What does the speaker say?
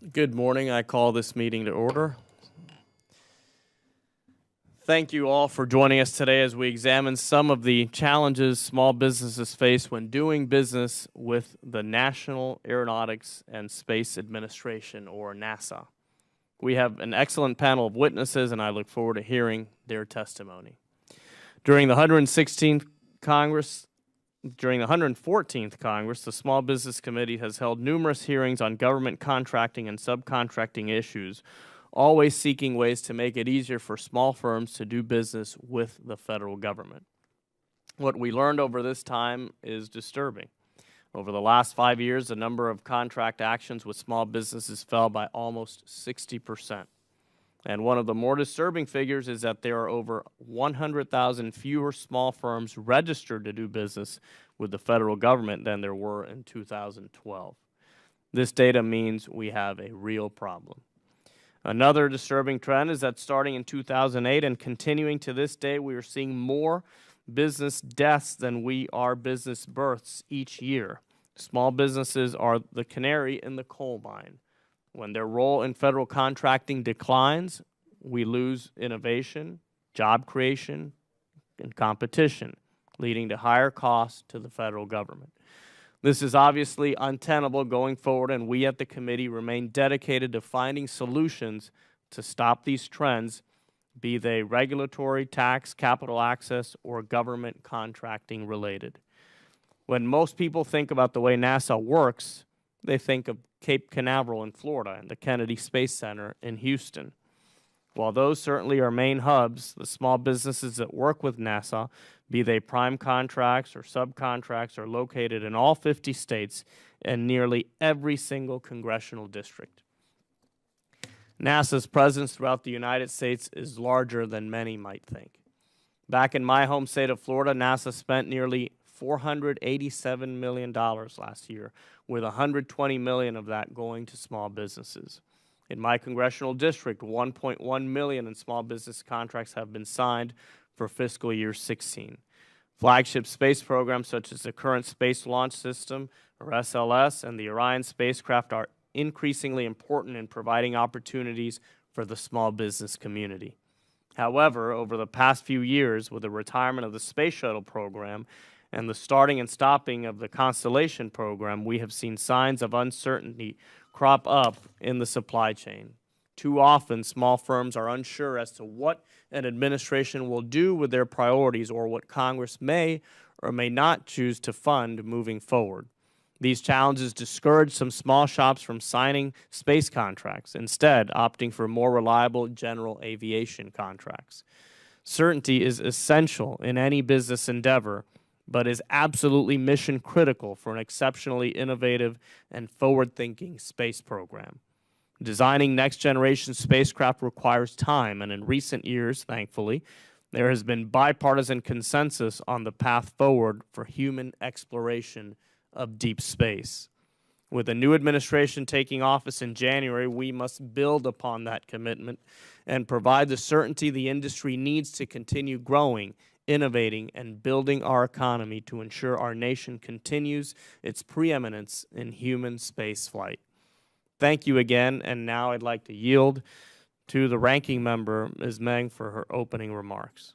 Good morning. I call this meeting to order. Thank you all for joining us today as we examine some of the challenges small businesses face when doing business with the National Aeronautics and Space Administration, or NASA. We have an excellent panel of witnesses, and I look forward to hearing their testimony. During the 114th Congress, the Small Business Committee has held numerous hearings on government contracting and subcontracting issues, always seeking ways to make it easier for small firms to do business with the federal government. What we learned over this time is disturbing. Over the last 5 years, the number of contract actions with small businesses fell by almost 60%. And one of the more disturbing figures is that there are over 100,000 fewer small firms registered to do business with the federal government than there were in 2012. This data means we have a real problem. Another disturbing trend is that starting in 2008 and continuing to this day, we are seeing more business deaths than we are business births each year. Small businesses are the canary in the coal mine. When their role in federal contracting declines, we lose innovation, job creation, and competition, leading to higher costs to the federal government. This is obviously untenable going forward, and we at the committee remain dedicated to finding solutions to stop these trends, be they regulatory, tax, capital access, or government contracting related. When most people think about the way NASA works, they think of Cape Canaveral in Florida and the Kennedy Space Center in Houston. While those certainly are main hubs, the small businesses that work with NASA, be they prime contracts or subcontracts, are located in all 50 states and nearly every single congressional district. NASA's presence throughout the United States is larger than many might think. Back in my home state of Florida, NASA spent nearly $487 million last year, with $120 million of that going to small businesses. In my congressional district, $1.1 million in small business contracts have been signed for fiscal year 16. Flagship space programs such as the current Space Launch System, or SLS, and the Orion spacecraft are increasingly important in providing opportunities for the small business community. However, over the past few years, with the retirement of the Space Shuttle program and the starting and stopping of the Constellation program, we have seen signs of uncertainty crop up in the supply chain. Too often, small firms are unsure as to what an administration will do with their priorities or what Congress may or may not choose to fund moving forward. These challenges discourage some small shops from signing space contracts, instead opting for more reliable general aviation contracts. Certainty is essential in any business endeavor, but is absolutely mission critical for an exceptionally innovative and forward-thinking space program. Designing next-generation spacecraft requires time, and in recent years, thankfully, there has been bipartisan consensus on the path forward for human exploration of deep space. With a new administration taking office in January, we must build upon that commitment and provide the certainty the industry needs to continue growing, innovating, and building our economy to ensure our nation continues its preeminence in human spaceflight. Thank you again, and now I'd like to yield to the ranking member, Ms. Meng, for her opening remarks.